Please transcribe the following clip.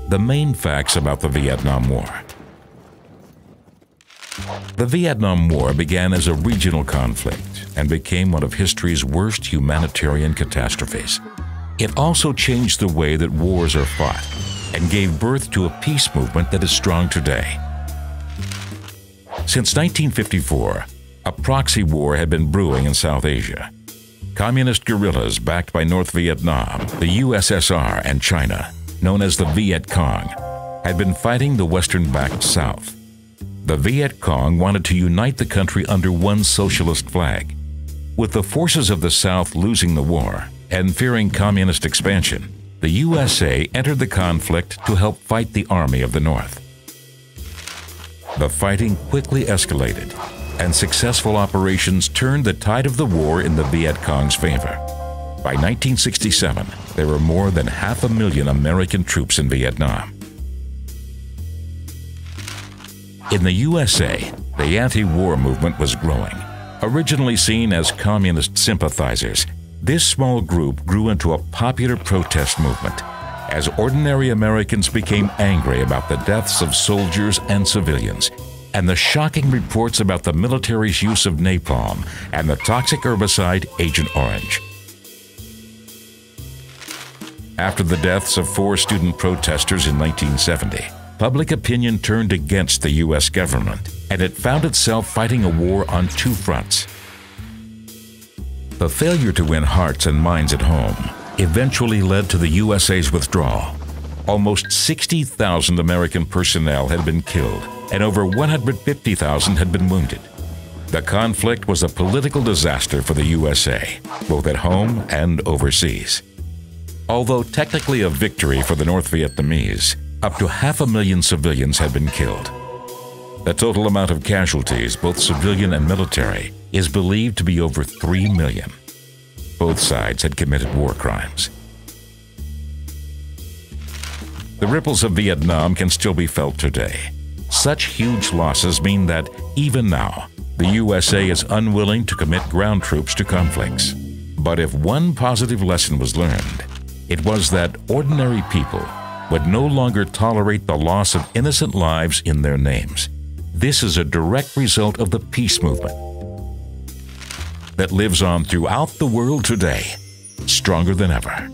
The main facts about the Vietnam War. The Vietnam War began as a regional conflict and became one of history's worst humanitarian catastrophes. It also changed the way that wars are fought and gave birth to a peace movement that is strong today. Since 1954, a proxy war had been brewing in South Asia. Communist guerrillas backed by North Vietnam, the USSR, and China, known as the Viet Cong, had been fighting the Western-backed South. The Viet Cong wanted to unite the country under one socialist flag. With the forces of the South losing the war and fearing communist expansion, the USA entered the conflict to help fight the Army of the North. The fighting quickly escalated, and successful operations turned the tide of the war in the Viet Cong's favor. By 1967, there were more than 500,000 American troops in Vietnam. In the USA, the anti-war movement was growing. Originally seen as communist sympathizers, this small group grew into a popular protest movement as ordinary Americans became angry about the deaths of soldiers and civilians and the shocking reports about the military's use of napalm and the toxic herbicide Agent Orange. After the deaths of 4 student protesters in 1970, public opinion turned against the U.S. government, and it found itself fighting a war on 2 fronts. The failure to win hearts and minds at home eventually led to the USA's withdrawal. Almost 60,000 American personnel had been killed, and over 150,000 had been wounded. The conflict was a political disaster for the USA, both at home and overseas. Although technically a victory for the North Vietnamese, up to 500,000 civilians had been killed. The total amount of casualties, both civilian and military, is believed to be over 3 million. Both sides had committed war crimes. The ripples of Vietnam can still be felt today. Such huge losses mean that, even now, the USA is unwilling to commit ground troops to conflicts. But if one positive lesson was learned, it was that ordinary people would no longer tolerate the loss of innocent lives in their names. This is a direct result of the peace movement that lives on throughout the world today, stronger than ever.